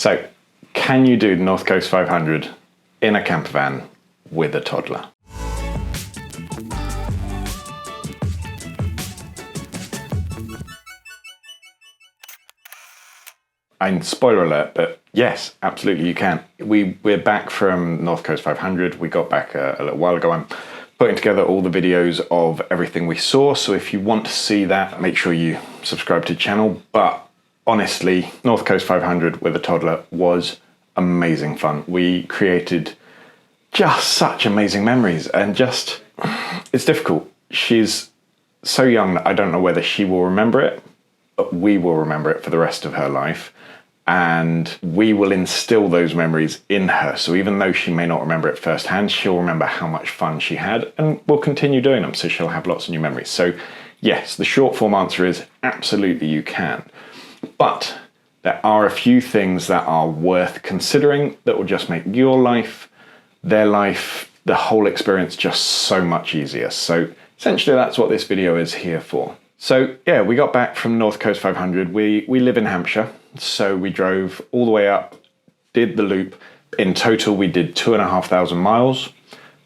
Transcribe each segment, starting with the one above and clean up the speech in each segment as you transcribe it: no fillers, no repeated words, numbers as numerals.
So, can you do the North Coast 500 in a camper van with a toddler? And spoiler alert, but yes, absolutely you can. We're back from North Coast 500. We got back a little while ago. I'm putting together all the videos of everything we saw. So if you want to see that, make sure you subscribe to the channel. But honestly, North Coast 500 with a toddler was amazing fun. We created just such amazing memories, and just, it's difficult. She's so young that I don't know whether she will remember it, but we will remember it for the rest of her life. And we will instill those memories in her. So even though she may not remember it firsthand, she'll remember how much fun she had, and we'll continue doing them. So she'll have lots of new memories. So yes, the short form answer is absolutely you can. But there are a few things that are worth considering that will just make your life, their life, the whole experience just so much easier. So essentially that's what this video is here for. So yeah, we got back from North Coast 500. We live in Hampshire. So we drove all the way up, did the loop. In total, we did 2,500 miles,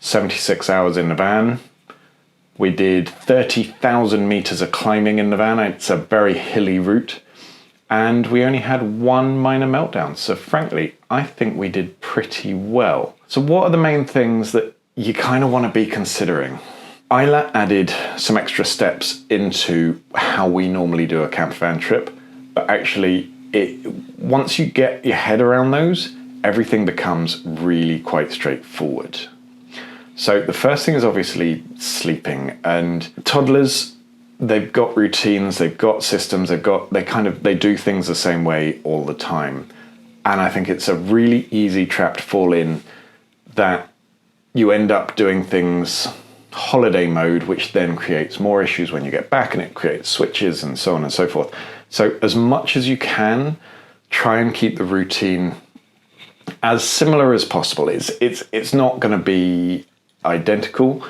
76 hours in the van. We did 30,000 meters of climbing in the van. It's a very hilly route. And we only had one minor meltdown. So frankly, I think we did pretty well. So what are the main things that you kind of want to be considering? Isla added some extra steps into how we normally do a campervan trip, but actually once you get your head around those, everything becomes really quite straightforward. So the first thing is obviously sleeping, and toddlers, they've got routines, they've got systems, they do things the same way all the time. And I think it's a really easy trap to fall in, that you end up doing things holiday mode, which then creates more issues when you get back, and it creates switches and so on and so forth. So as much as you can, try and keep the routine as similar as possible. It's not going to be identical.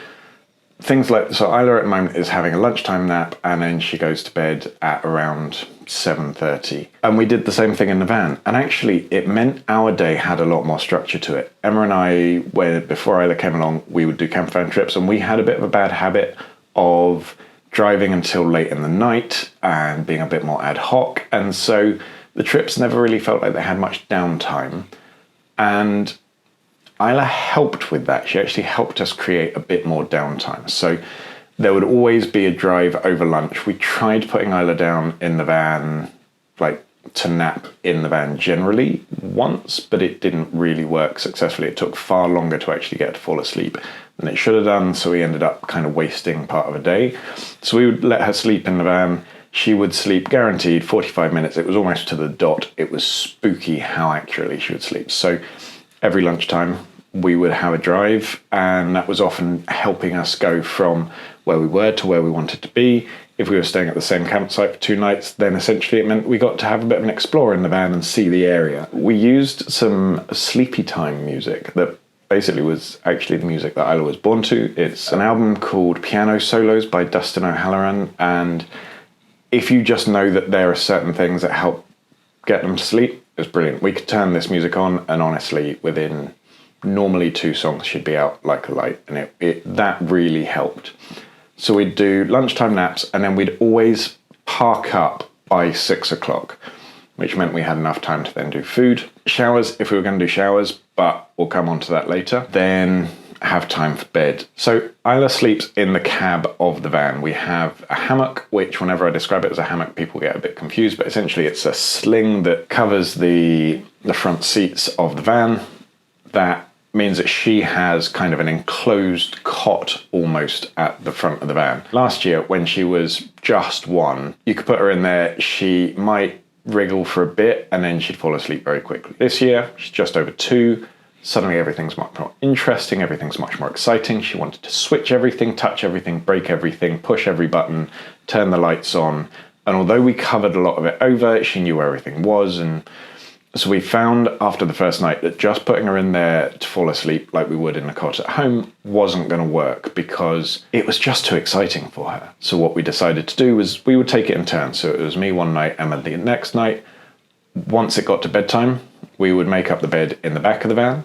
Things like, so Isla at the moment is having a lunchtime nap, and then she goes to bed at around 7:30. And we did the same thing in the van. And actually it meant our day had a lot more structure to it. Emma and I, before Isla came along, we would do campervan trips, and we had a bit of a bad habit of driving until late in the night and being a bit more ad hoc. And so the trips never really felt like they had much downtime. And Isla helped with that. She actually helped us create a bit more downtime. So there would always be a drive over lunch. We tried putting Isla down in the van, like to nap in the van generally once, but it didn't really work successfully. It took far longer to actually get to fall asleep than it should have done. So we ended up kind of wasting part of a day. So we would let her sleep in the van. She would sleep guaranteed 45 minutes. It was almost to the dot. It was spooky how accurately she would sleep. So every lunchtime we would have a drive, and that was often helping us go from where we were to where we wanted to be. If we were staying at the same campsite for 2 nights, then essentially it meant we got to have a bit of an explore in the van and see the area. We used some sleepy time music that basically was actually the music that Isla was born to. It's an album called Piano Solos by Dustin O'Halloran, and if you just know that there are certain things that help get them to sleep, it's brilliant. We could turn this music on, and honestly, within normally 2 songs she'd be out like a light, and that really helped. So we'd do lunchtime naps, and then we'd always park up by 6 o'clock, which meant we had enough time to then do food. Showers, if we were going to do showers, but we'll come on to that later. Then have time for bed. So Isla sleeps in the cab of the van. We have a hammock, which whenever I describe it as a hammock, people get a bit confused, but essentially it's a sling that covers the front seats of the van. That means that she has kind of an enclosed cot almost at the front of the van. Last year, when she was just 1, you could put her in there. She might wriggle for a bit and then she'd fall asleep very quickly. This year, she's just over 2. Suddenly everything's much more interesting, everything's much more exciting. She wanted to switch everything, touch everything, break everything, push every button, turn the lights on. And although we covered a lot of it over, she knew where everything was. And so we found after the first night that just putting her in there to fall asleep like we would in a cot at home wasn't going to work, because it was just too exciting for her. So what we decided to do was we would take it in turns. So it was me one night, Emma the next night. Once it got to bedtime, We would make up the bed in the back of the van.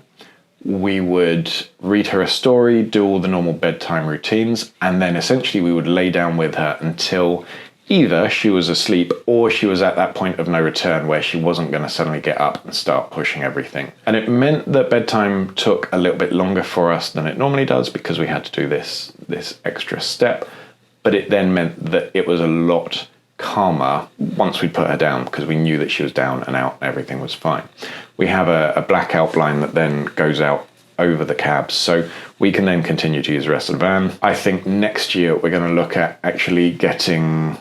We would read her a story, do all the normal bedtime routines, and then essentially we would lay down with her until either she was asleep or she was at that point of no return where she wasn't going to suddenly get up and start pushing everything. And it meant that bedtime took a little bit longer for us than it normally does because we had to do this extra step. But it then meant that it was a lot calmer once we put her down because we knew that she was down and out and everything was fine. We have a black outline that then goes out over the cabs, so we can then continue to use the rest of the van. I think next year we're going to look at actually getting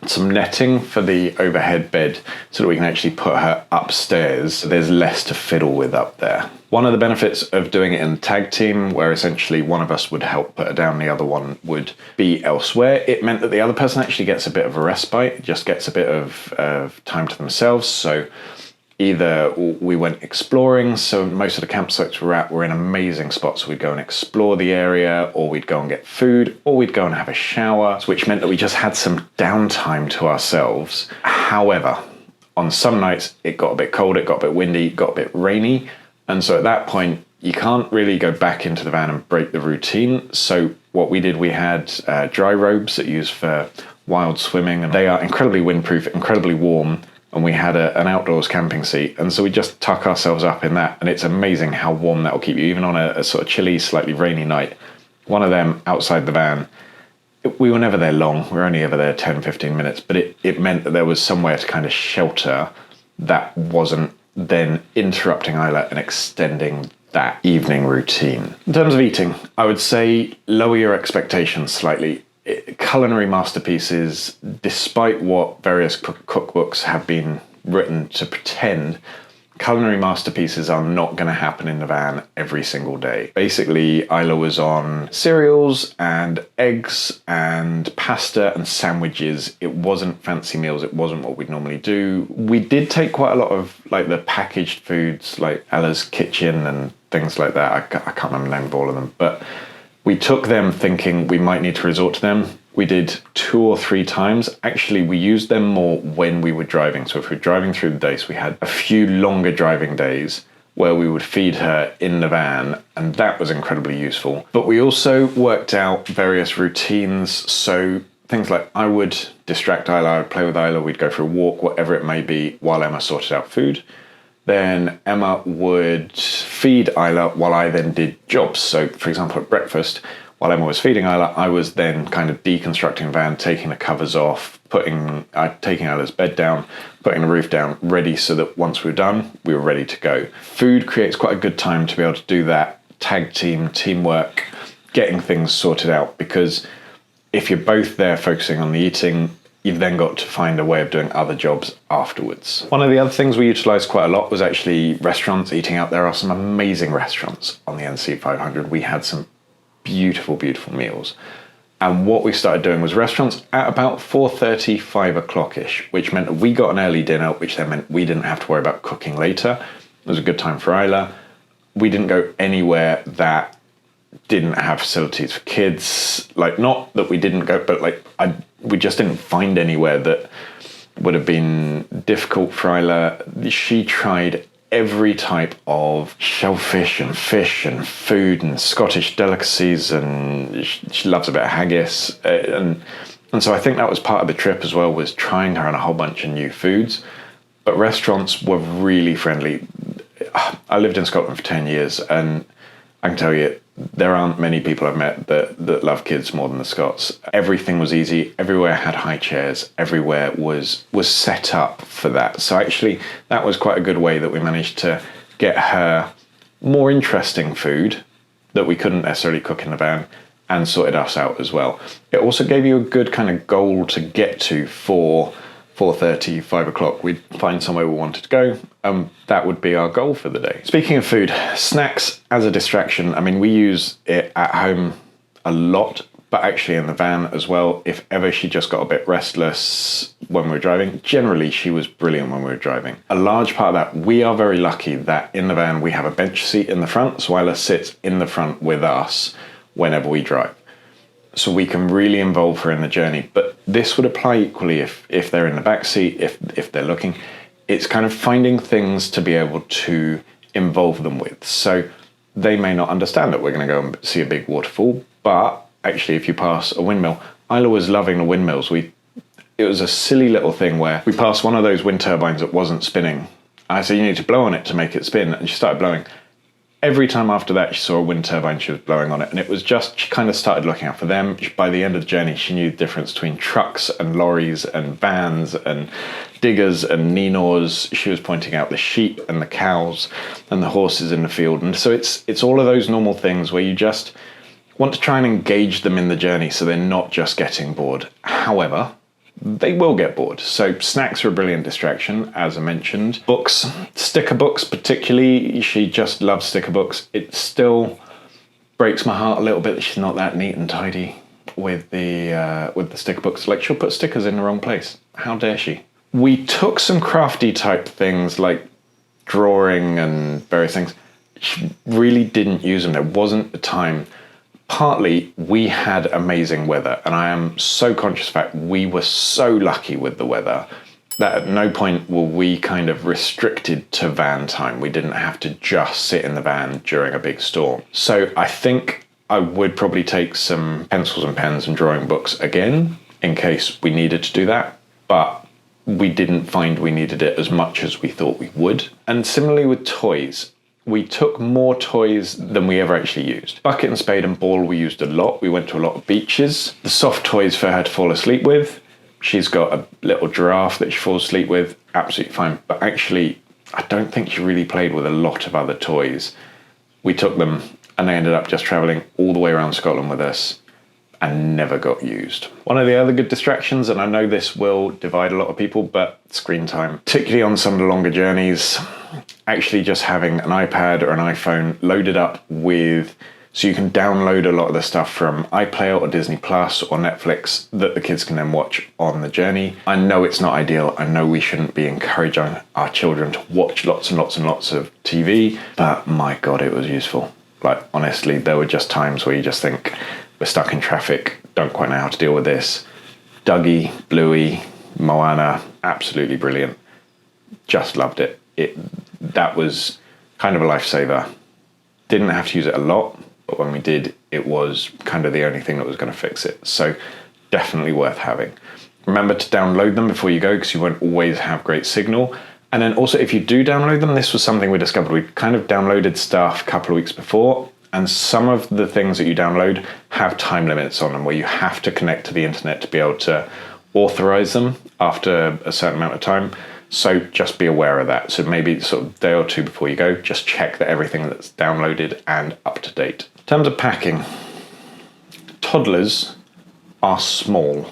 some netting for the overhead bed so that we can actually put her upstairs. There's less to fiddle with up there. One of the benefits of doing it in the tag team, where essentially one of us would help put her down, the other one would be elsewhere, it meant that the other person actually gets a bit of a respite, just gets a bit of time to themselves. So either we went exploring, so most of the campsites we're at were in amazing spots. We'd go and explore the area, or we'd go and get food, or we'd go and have a shower, which meant that we just had some downtime to ourselves. However, on some nights it got a bit cold, it got a bit windy, it got a bit rainy, and so at that point you can't really go back into the van and break the routine. So what we did, we had dry robes that you use for wild swimming, and they are incredibly windproof, incredibly warm, and we had an outdoors camping seat, and so we just tuck ourselves up in that, and it's amazing how warm that will keep you, even on a sort of chilly, slightly rainy night. One of them outside the van, we were never there long, we were only ever there 10-15 minutes, but it meant that there was somewhere to kind of shelter that wasn't then interrupting Isla and extending that evening routine. In terms of eating, I would say lower your expectations slightly. Culinary masterpieces, despite what various cookbooks have been written to pretend, culinary masterpieces are not going to happen in the van every single day. Basically, Isla was on cereals and eggs and pasta and sandwiches. It wasn't fancy meals. It wasn't what we'd normally do. We did take quite a lot of like the packaged foods, like Ella's Kitchen and things like that. I can't remember the name of all of them, but we took them thinking we might need to resort to them. We did 2 or 3 times. Actually, we used them more when we were driving. So if we were driving through the day, so we had a few longer driving days where we would feed her in the van, and that was incredibly useful. But we also worked out various routines. So things like I would distract Isla, I would play with Isla, we'd go for a walk, whatever it may be, while Emma sorted out food. Then Emma would feed Isla while I then did jobs. So for example, at breakfast, while Emma was feeding Isla, I was then kind of deconstructing the van, taking the covers off, taking Isla's bed down, putting the roof down, ready so that once we were done, we were ready to go. Food creates quite a good time to be able to do that tag team, teamwork, getting things sorted out, because if you're both there focusing on the eating, you've then got to find a way of doing other jobs afterwards. One of the other things we utilised quite a lot was actually restaurants, eating out. There are some amazing restaurants on the NC500. We had some beautiful, beautiful meals. And what we started doing was restaurants at about 4:30, 5 o'clock-ish, which meant that we got an early dinner, which then meant we didn't have to worry about cooking later. It was a good time for Isla. We didn't go anywhere that didn't have facilities for kids. Like, not that we didn't go, but like we just didn't find anywhere that would have been difficult for Isla. She tried every type of shellfish and fish and food and Scottish delicacies, and she loves a bit of haggis. And so I think that was part of the trip as well, was trying her on a whole bunch of new foods. But restaurants were really friendly. I lived in Scotland for 10 years, and I can tell you, there aren't many people I've met that love kids more than the Scots. Everything was easy. Everywhere had high chairs. Everywhere was set up for that. So actually, that was quite a good way that we managed to get her more interesting food that we couldn't necessarily cook in the van, and sorted us out as well. It also gave you a good kind of goal to get to for 4:30, 5 o'clock. We'd find somewhere we wanted to go. That would be our goal for the day. Speaking of food, snacks as a distraction. I mean, we use it at home a lot, but actually in the van as well. If ever she just got a bit restless when we were driving, generally she was brilliant when we were driving. A large part of that, we are very lucky that in the van we have a bench seat in the front, so Isla sits in the front with us whenever we drive. So we can really involve her in the journey. But this would apply equally if they're in the back seat, if they're looking. it's kind of finding things to be able to involve them with. So they may not understand that we're going to go and see a big waterfall, but actually if you pass a windmill, Isla was loving the windmills. It was a silly little thing where we passed one of those wind turbines that wasn't spinning. I said, you need to blow on it to make it spin, and she started blowing. Every time after that she saw a wind turbine, she was blowing on it, and it was just, she kind of started looking out for them. By the end of the journey, she knew the difference between trucks and lorries and vans and diggers and ninors. She was pointing out the sheep and the cows and the horses in the field. And so it's all of those normal things where you just want to try and engage them in the journey so they're not just getting bored. However, they will get bored. So snacks are a brilliant distraction, as I mentioned. Books, sticker books particularly, she just loves sticker books. It still breaks my heart a little bit that she's not that neat and tidy with the sticker books. Like, she'll put stickers in the wrong place. How dare she? We took some crafty type things like drawing and various things. She really didn't use them. There wasn't the time. Partly, we had amazing weather, and I am so conscious of the fact we were so lucky with the weather that at no point were we kind of restricted to van time. We didn't have to just sit in the van during a big storm. So I think I would probably take some pencils and pens and drawing books again in case we needed to do that, but we didn't find we needed it as much as we thought we would. And similarly with toys, we took more toys than we ever actually used. Bucket and spade and ball we used a lot. We went to a lot of beaches. The soft toys for her to fall asleep with. She's got a little giraffe that she falls asleep with. Absolutely fine. But actually, I don't think she really played with a lot of other toys. We took them and they ended up just travelling all the way around Scotland with us and never got used. One of the other good distractions, and I know this will divide a lot of people, but screen time. Particularly on some of the longer journeys, actually just having an iPad or an iPhone loaded up with, so you can download a lot of the stuff from iPlayer or Disney Plus or Netflix that the kids can then watch on the journey. I know it's not ideal. I know we shouldn't be encouraging our children to watch lots and lots and lots of TV, but my God, it was useful. Like, honestly, there were just times where you just think, we're stuck in traffic, don't quite know how to deal with this. Dougie, Bluey, Moana, absolutely brilliant. Just loved it. That was kind of a lifesaver. Didn't have to use it a lot, but when we did, it was kind of the only thing that was going to fix it. So definitely worth having. Remember to download them before you go, because you won't always have great signal. And then also, if you do download them, this was something we discovered. We kind of downloaded stuff a couple of weeks before, and some of the things that you download have time limits on them where you have to connect to the internet to be able to authorize them after a certain amount of time. So just be aware of that. So maybe sort of a day or two before you go, just check that everything that's downloaded and up to date. In terms of packing, toddlers are small.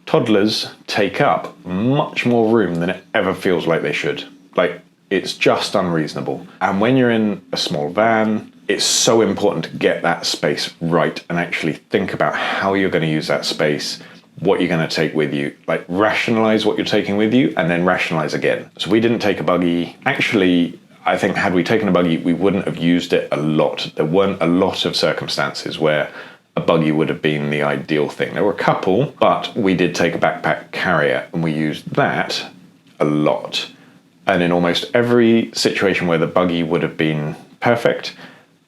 Toddlers take up much more room than it ever feels like they should. Like, it's just unreasonable. And when you're in a small van, it's so important to get that space right and actually think about how you're going to use that space, what you're going to take with you, like rationalize what you're taking with you and then rationalize again. So we didn't take a buggy. Actually, I think had we taken a buggy, we wouldn't have used it a lot. There weren't a lot of circumstances where a buggy would have been the ideal thing. There were a couple, but we did take a backpack carrier and we used that a lot. And in almost every situation where the buggy would have been perfect,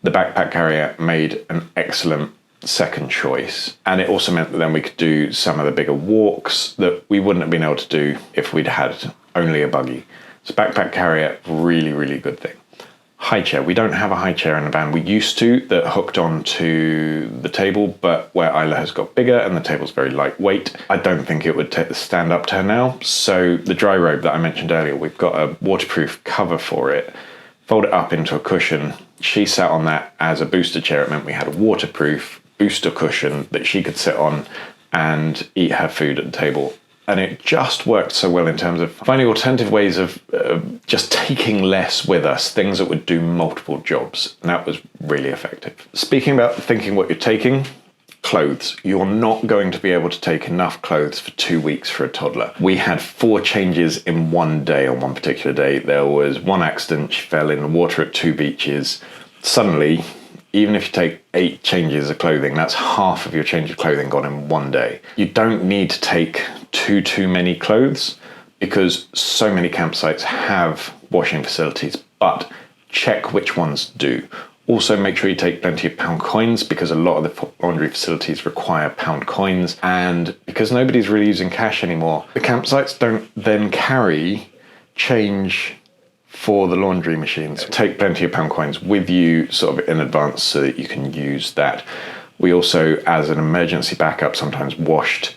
the backpack carrier made an excellent second choice. And it also meant that then we could do some of the bigger walks that we wouldn't have been able to do if we'd had only a buggy. So backpack carrier, really, really good thing. High chair. We don't have a high chair in the van. We used to, that hooked onto the table, but where Isla has got bigger and the table's very lightweight, I don't think it would stand up to her now. So the dry robe that I mentioned earlier, we've got a waterproof cover for it. Fold it up into a cushion. She sat on that as a booster chair. It meant we had a waterproof booster cushion that she could sit on and eat her food at the table. And it just worked so well in terms of finding alternative ways of just taking less with us, things that would do multiple jobs. And that was really effective. Speaking about thinking what you're taking, clothes. You're not going to be able to take enough clothes for 2 weeks for a toddler. We had 4 changes in one day on one particular day. There was one accident. She fell in the water at 2 beaches. Suddenly, even if you take 8 changes of clothing, that's half of your change of clothing gone in one day. You don't need to take too many clothes, because so many campsites have washing facilities, but check which ones do. Also, make sure you take plenty of pound coins, because a lot of the laundry facilities require pound coins. And because nobody's really using cash anymore, the campsites don't then carry change for the laundry machines. Take plenty of pound coins with you sort of in advance so that you can use that. We also, as an emergency backup, sometimes washed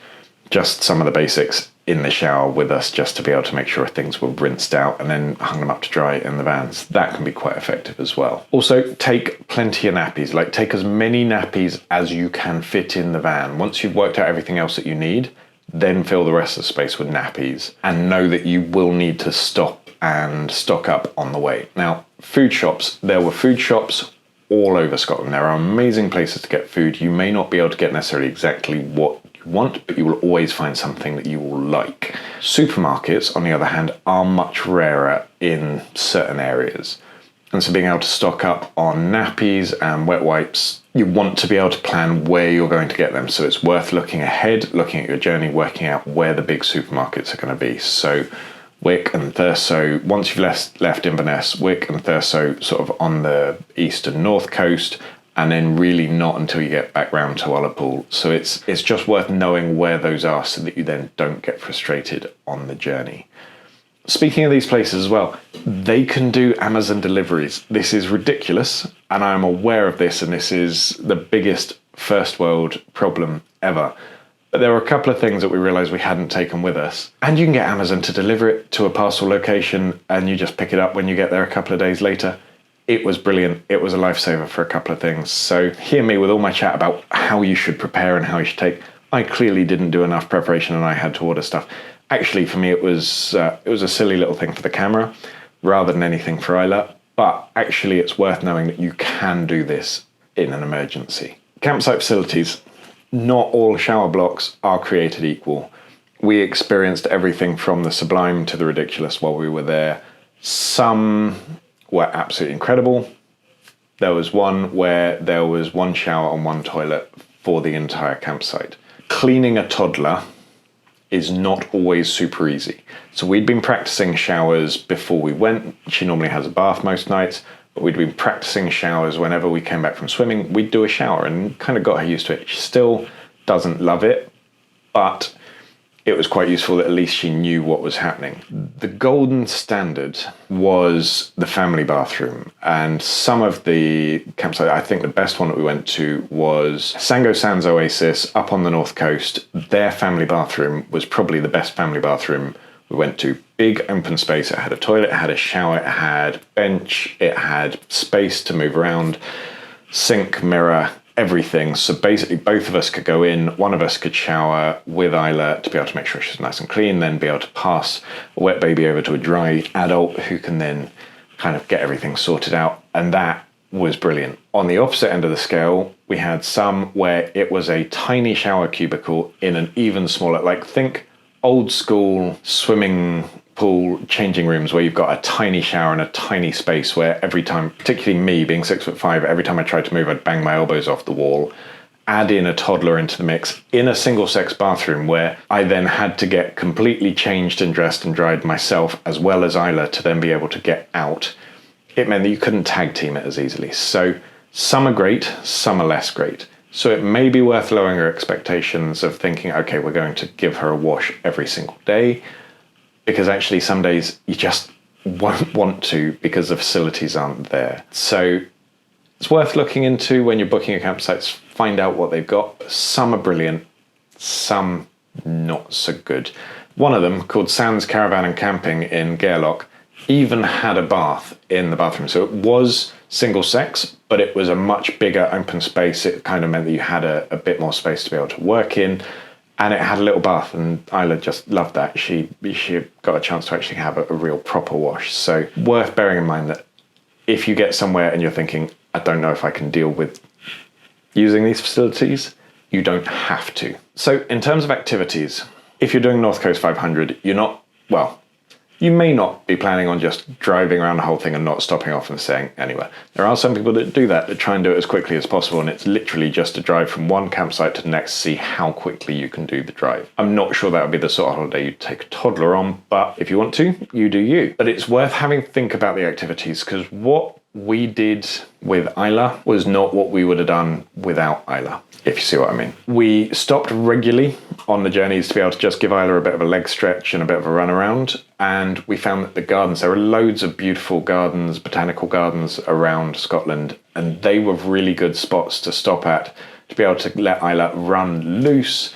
just some of the basics in the shower with us, just to be able to make sure things were rinsed out, and then hung them up to dry in the vans. That can be quite effective as well. Also, take plenty of nappies. Like, take as many nappies as you can fit in the van. Once you've worked out everything else that you need, then fill the rest of the space with nappies, and know that you will need to stop and stock up on the way. Now, food shops. There were food shops all over Scotland. There are amazing places to get food. You may not be able to get necessarily exactly what you want, but you will always find something that you will like. Supermarkets, on the other hand, are much rarer in certain areas. And so being able to stock up on nappies and wet wipes, you want to be able to plan where you're going to get them. So it's worth looking ahead, looking at your journey, working out where the big supermarkets are going to be. So Wick and Thurso, once you've left Inverness, Wick and Thurso sort of on the east and north coast, and then really not until you get back round to Ullapool. So it's just worth knowing where those are so that you then don't get frustrated on the journey. Speaking of these places as well, they can do Amazon deliveries. This is ridiculous, and I'm aware of this, and this is the biggest first world problem ever. But there were a couple of things that we realised we hadn't taken with us. And you can get Amazon to deliver it to a parcel location, and you just pick it up when you get there a couple of days later. It was brilliant. It was a lifesaver for a couple of things. So hear me with all my chat about how you should prepare and how you should take. I clearly didn't do enough preparation, and I had to order stuff. Actually, for me, it was a silly little thing for the camera rather than anything for Isla. But actually, it's worth knowing that you can do this in an emergency. Campsite facilities. Not all shower blocks are created equal. We experienced everything from the sublime to the ridiculous while we were there. Some were absolutely incredible. There was one where there was one shower and one toilet for the entire campsite. Cleaning a toddler is not always super easy. So we'd been practicing showers before we went. She normally has a bath most nights, but we'd been practicing showers whenever we came back from swimming. We'd do a shower and kind of got her used to it. She still doesn't love it, but it was quite useful that at least she knew what was happening. The golden standard was the family bathroom, and some of the campsites, I think the best one that we went to was Sango Sands Oasis up on the north coast. Their family bathroom was probably the best family bathroom we went to. Big open space. It had a toilet, it had a shower, it had a bench, it had space to move around, sink, mirror, everything. So basically both of us could go in, one of us could shower with Isla to be able to make sure she's nice and clean, then be able to pass a wet baby over to a dry adult who can then kind of get everything sorted out. And that was brilliant. On the opposite end of the scale, we had some where it was a tiny shower cubicle in an even smaller, like think old school swimming pool changing rooms where you've got a tiny shower and a tiny space where every time, particularly me being 6'5", every time I tried to move, I'd bang my elbows off the wall. Add in a toddler into the mix in a single sex bathroom where I then had to get completely changed and dressed and dried myself as well as Isla to then be able to get out. It meant that you couldn't tag team it as easily. So some are great, some are less great. So it may be worth lowering your expectations of thinking, okay, we're going to give her a wash every single day, because actually some days you just won't want to because the facilities aren't there. So it's worth looking into when you're booking your campsites, find out what they've got. Some are brilliant, some not so good. One of them, called Sands Caravan and Camping in Gairloch, even had a bath in the bathroom. So it was single sex, but it was a much bigger open space. It kind of meant that you had a bit more space to be able to work in. And it had a little bath, and Isla just loved that. She got a chance to actually have a real proper wash. So worth bearing in mind that if you get somewhere and you're thinking, I don't know if I can deal with using these facilities, you don't have to. So in terms of activities, if you're doing North Coast 500, you're not, well, you may not be planning on just driving around the whole thing and not stopping off and staying anywhere. There are some people that do that, that try and do it as quickly as possible, and it's literally just a drive from one campsite to the next to see how quickly you can do the drive. I'm not sure that would be the sort of holiday you'd take a toddler on, but if you want to, you do you. But it's worth having to think about the activities, because what we did with Isla was not what we would have done without Isla, if you see what I mean. We stopped regularly on the journeys to be able to just give Isla a bit of a leg stretch and a bit of a run around, and we found that the gardens, there are loads of beautiful gardens, botanical gardens around Scotland, and they were really good spots to stop at to be able to let Isla run loose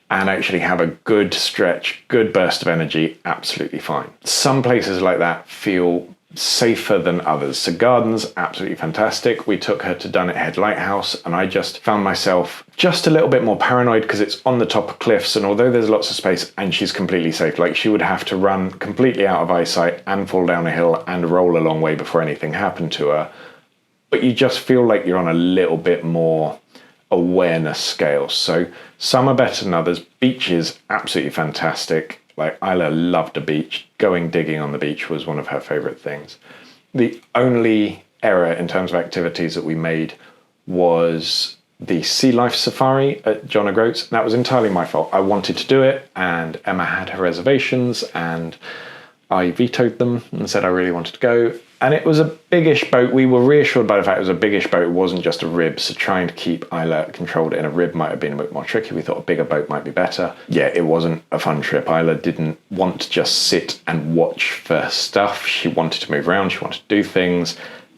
and actually have a good stretch, good burst of energy, absolutely fine. Some places like that feel safer than others. So gardens, absolutely fantastic. We took her to Dunnet Head Lighthouse, and I just found myself just a little bit more paranoid because it's on the top of cliffs, and although there's lots of space and she's completely safe, like she would have to run completely out of eyesight and fall down a hill and roll a long way before anything happened to her. But you just feel like you're on a little bit more awareness scale. So some are better than others. Beaches, absolutely fantastic. Like Isla loved the beach. Going digging on the beach was one of her favourite things. The only error in terms of activities that we made was the sea life safari at John O'Groats. That was entirely my fault. I wanted to do it, and Emma had her reservations, and I vetoed them and said I really wanted to go. And it was a biggish boat. We were reassured by the fact it was a biggish boat. It wasn't just a rib. So trying to keep Isla controlled in a rib might have been a bit more tricky. We thought a bigger boat might be better. Yeah, it wasn't a fun trip. Isla didn't want to just sit and watch for stuff. She wanted to move around. She wanted to do things.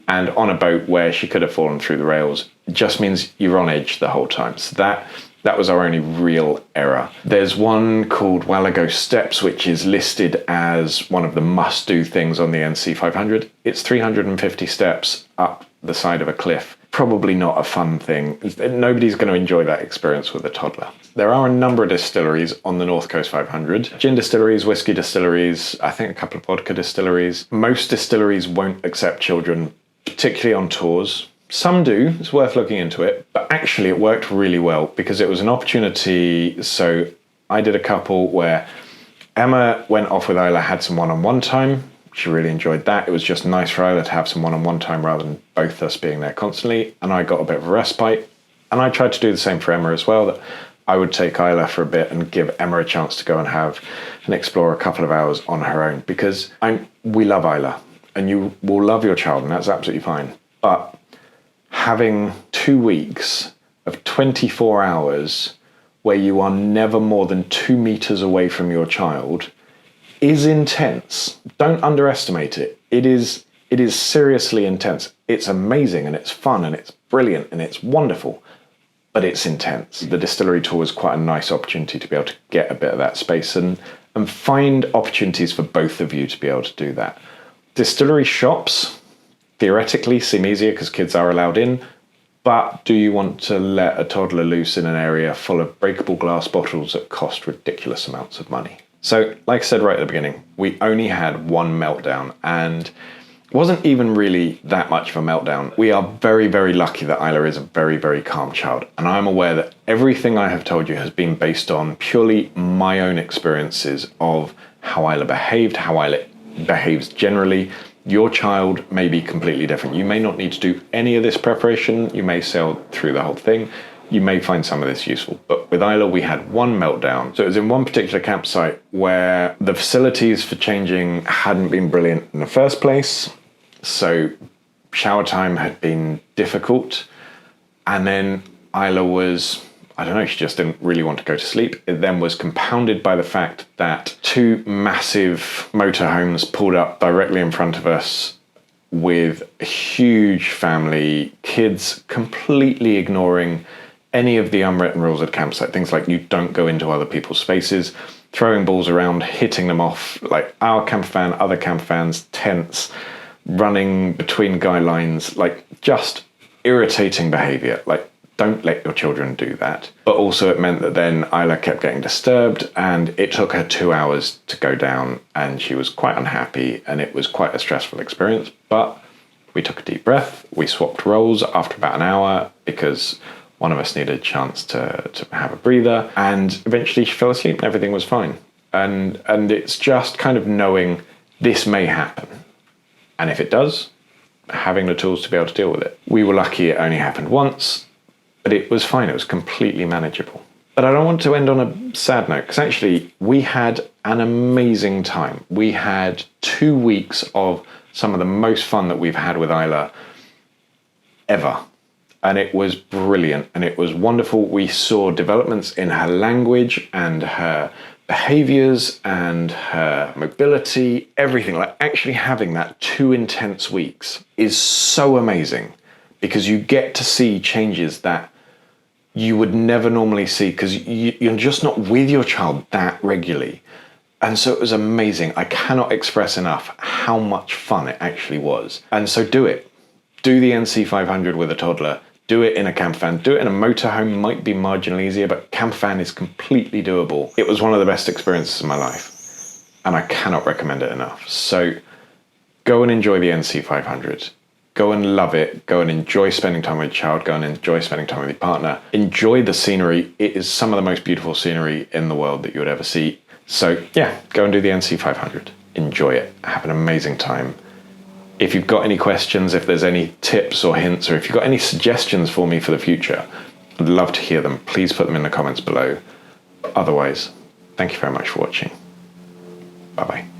And on a boat where she could have fallen through the rails, it just means you're on edge the whole time. So that was our only real error. There's one called Wallago Steps, which is listed as one of the must-do things on the NC500. It's 350 steps up the side of a cliff. Probably not a fun thing. Nobody's going to enjoy that experience with a toddler. There are a number of distilleries on the North Coast 500. Gin distilleries, whiskey distilleries, I think a couple of vodka distilleries. Most distilleries won't accept children, particularly on tours. Some do, it's worth looking into it, but actually it worked really well because it was an opportunity. So I did a couple where Emma went off with Isla, had some one-on-one time. She really enjoyed that. It was just nice for Isla to have some one-on-one time rather than both us being there constantly. And I got a bit of a respite. And I tried to do the same for Emma as well, that I would take Isla for a bit and give Emma a chance to go and have and explore a couple of hours on her own, because we love Isla and you will love your child, and that's absolutely fine. But having 2 weeks of 24 hours where you are never more than 2 meters away from your child is intense. Don't underestimate it. It is seriously intense. It's amazing and it's fun and it's brilliant and it's wonderful, but it's intense. The distillery tour was quite a nice opportunity to be able to get a bit of that space and find opportunities for both of you to be able to do that. Distillery shops theoretically seem easier because kids are allowed in, but do you want to let a toddler loose in an area full of breakable glass bottles that cost ridiculous amounts of money? So, like I said right at the beginning, we only had one meltdown, and it wasn't even really that much of a meltdown. We are very, very lucky that Isla is a very, very calm child, and I'm aware that everything I have told you has been based on purely my own experiences of how Isla behaved, how Isla behaves generally. Your child may be completely different. You may not need to do any of this preparation. You may sail through the whole thing. You may find some of this useful. But with Isla, we had one meltdown. So it was in one particular campsite where the facilities for changing hadn't been brilliant in the first place. So shower time had been difficult. And then Isla was, I don't know, she just didn't really want to go to sleep. It then was compounded by the fact that 2 massive motorhomes pulled up directly in front of us with a huge family, kids completely ignoring any of the unwritten rules at campsite. Things like you don't go into other people's spaces, throwing balls around, hitting them off, like our campervan, other campervans, tents, running between guy lines, like just irritating behavior. Like, don't let your children do that. But also it meant that then Isla kept getting disturbed, and it took her 2 hours to go down, and she was quite unhappy, and it was quite a stressful experience. But we took a deep breath. We swapped roles after about an hour because one of us needed a chance to have a breather, and eventually she fell asleep and everything was fine. And it's just kind of knowing This may happen. And if it does, having the tools to be able to deal with it. We were lucky it only happened once, but it was fine. It was completely manageable. But I don't want to end on a sad note, because actually we had an amazing time. We had 2 weeks of some of the most fun that we've had with Isla ever. And it was brilliant and it was wonderful. We saw developments in her language and her behaviors and her mobility, everything. Like, actually having that 2 intense weeks is so amazing, because you get to see changes that you would never normally see, because you're just not with your child that regularly. And so it was amazing. I cannot express enough how much fun it actually was. And so do it. Do the NC500 with a toddler. Do it in a campervan. Do it in a motorhome. Might be marginally easier, but campervan is completely doable. It was one of the best experiences of my life, and I cannot recommend it enough. So go and enjoy the NC500. Go and love it. Go and enjoy spending time with your child. Go and enjoy spending time with your partner. Enjoy the scenery. It is some of the most beautiful scenery in the world that you would ever see. So yeah, go and do the NC500. Enjoy it. Have an amazing time. If you've got any questions, if there's any tips or hints, or if you've got any suggestions for me for the future, I'd love to hear them. Please put them in the comments below. Otherwise, thank you very much for watching. Bye-bye.